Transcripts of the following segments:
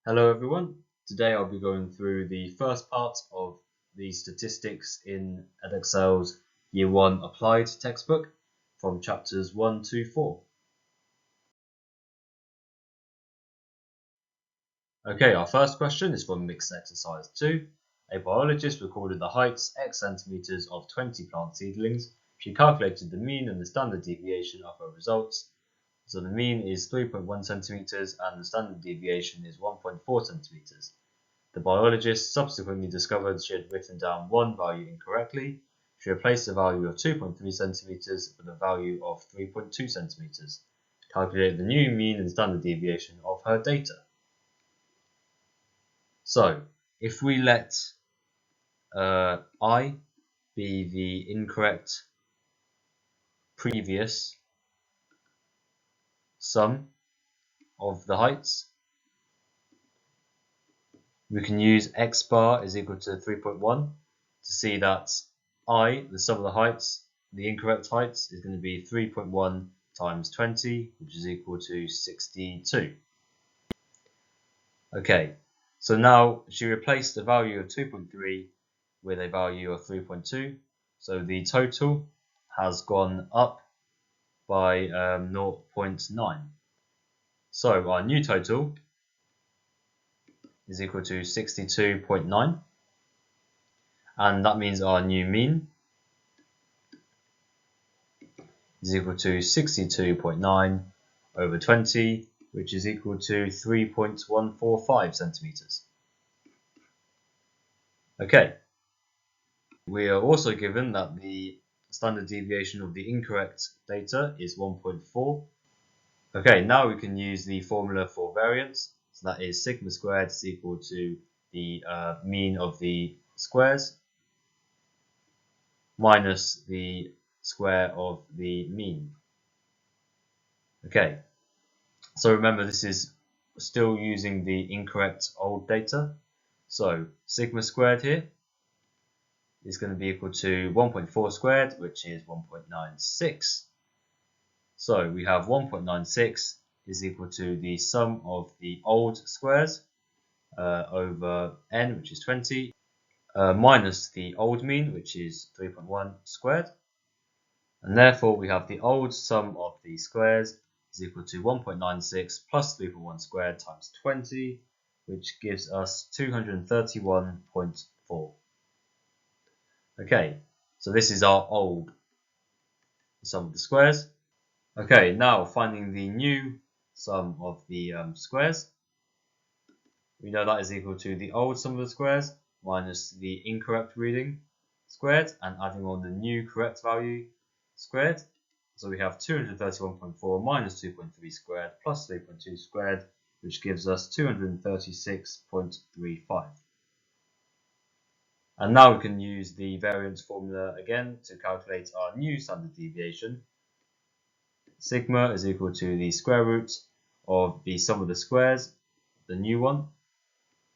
Hello everyone, today I'll be going through the first part of the statistics in Edexcel's Year 1 Applied textbook from chapters 1 to 4. Okay, our first question is from mixed exercise 2. A biologist recorded the heights x centimeters of 20 plant seedlings. She calculated the mean and the standard deviation of her results. So the mean is 3.1 centimeters and the standard deviation is 1.4 centimeters. The biologist subsequently discovered she had written down one value incorrectly. She replaced the value of 2.3 centimeters with a value of 3.2 centimeters. Calculate the new mean and standard deviation of her data. So, if we let I be the incorrect previous sum of the heights, we can use x bar is equal to 3.1 to see that I, the sum of the heights, the incorrect heights, is going to be 3.1 times 20, which is equal to 62. Okay, so now she replaced the value of 2.3 with a value of 3.2, so the total has gone up by 0.9. So our new total is equal to 62.9, and that means our new mean is equal to 62.9 over 20, which is equal to 3.145 centimeters. Okay, we are also given that the standard deviation of the incorrect data is 1.4. Okay, now we can use the formula for variance. So that is sigma squared is equal to the mean of the squares minus the square of the mean. Okay, so remember this is still using the incorrect old data. So sigma squared here is going to be equal to 1.4 squared, which is 1.96. So we have 1.96 is equal to the sum of the old squares over n, which is 20, minus the old mean, which is 3.1 squared. And therefore we have the old sum of the squares is equal to 1.96 plus 3.1 squared times 20, which gives us 231.4. Okay, so this is our old sum of the squares. Okay, now finding the new sum of the squares. We know that is equal to the old sum of the squares minus the incorrect reading squared and adding on the new correct value squared. So we have 231.4 minus 2.3 squared plus 3.2 squared, which gives us 236.35. And now we can use the variance formula again to calculate our new standard deviation. Sigma is equal to the square root of the sum of the squares, the new one,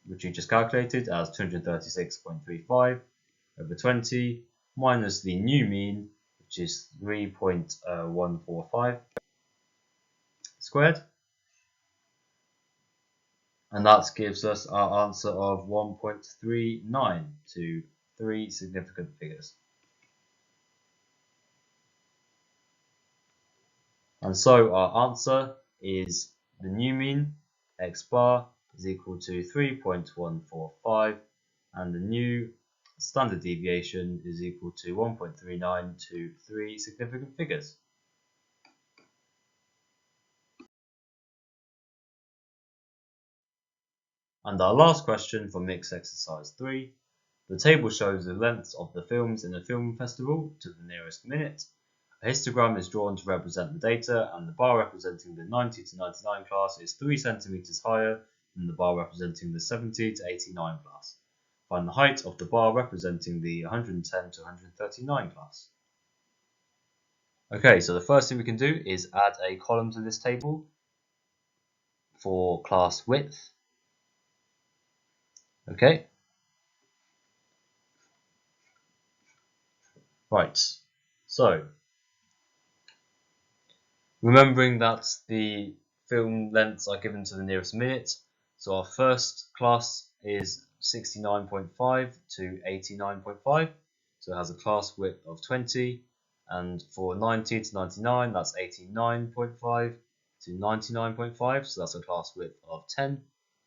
which we just calculated as 236.35 over 20, minus the new mean, which is 3.145 squared. And that gives us our answer of 1.39 to 3 significant figures. And so our answer is the new mean, x bar, is equal to 3.145, and the new standard deviation is equal to 1.39 to 3 significant figures. And our last question for mixed exercise 3. The table shows the lengths of the films in a film festival to the nearest minute. A histogram is drawn to represent the data, and the bar representing the 90 to 99 class is 3 centimeters higher than the bar representing the 70 to 89 class. Find the height of the bar representing the 110 to 139 class. Okay, so the first thing we can do is add a column to this table for class width. Okay. Right, so remembering that the film lengths are given to the nearest minute, So our first class is 69.5 to 89.5, so it has a class width of 20, and for 90 to 99 that's 89.5 to 99.5, so that's a class width of 10.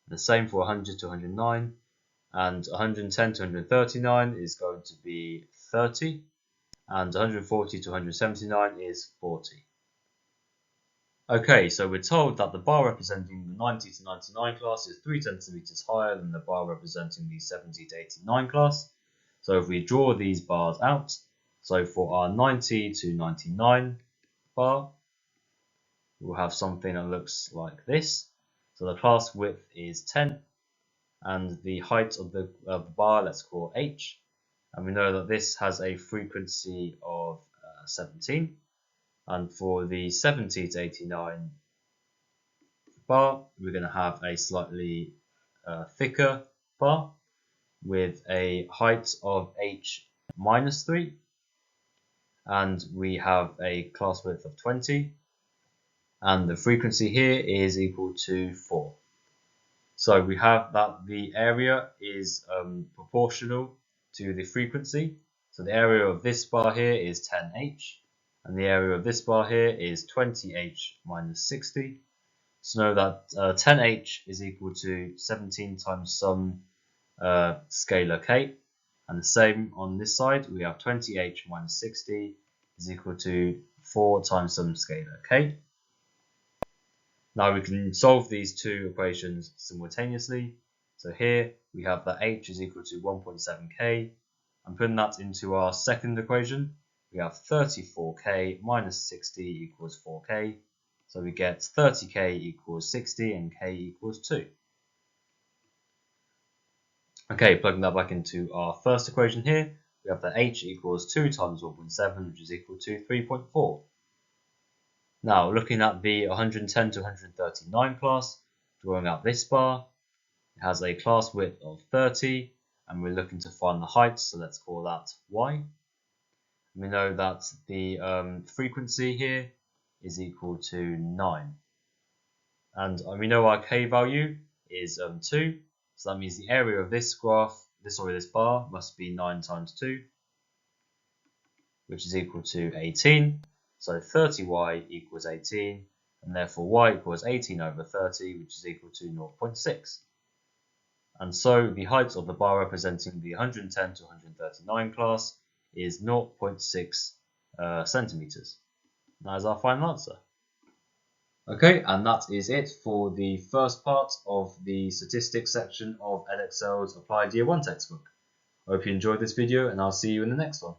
The same for 100 to 109, and 110 to 139 is going to be 30, and 140 to 179 is 40. Okay, so we're told that the bar representing the 90 to 99 class is 3 centimeters higher than the bar representing the 70 to 89 class. So if we draw these bars out, so for our 90 to 99 bar, we'll have something that looks like this. So the class width is 10, and the height of the bar, let's call h, and we know that this has a frequency of 17. And for the 70 to 89 bar, we're going to have a slightly thicker bar with a height of h minus 3, and we have a class width of 20, and the frequency here is equal to 4. So we have that the area is proportional to the frequency. So the area of this bar here is 10h, and the area of this bar here is 20h minus 60. So know that 10h is equal to 17 times some scalar k, and the same on this side, we have 20h minus 60 is equal to 4 times some scalar k. Now we can solve these two equations simultaneously. So here we have that h is equal to 1.7k, and putting that into our second equation, we have 34k minus 60 equals 4k. So we get 30k equals 60 and k equals 2. Okay, plugging that back into our first equation here, we have that h equals 2 times 1.7, which is equal to 3.4. Now, looking at the 110 to 139 class, drawing out this bar, it has a class width of 30, and we're looking to find the height, so let's call that y. We know that the frequency here is equal to 9. And we know our k value is 2, so that means the area of this graph, this bar, must be 9 times 2, which is equal to 18. So 30y equals 18, and therefore y equals 18 over 30, which is equal to 0.6. And so the height of the bar representing the 110 to 139 class is 0.6 centimeters. That is our final answer. Okay, and that is it for the first part of the statistics section of Edexcel's Applied Year 1 textbook. I hope you enjoyed this video, and I'll see you in the next one.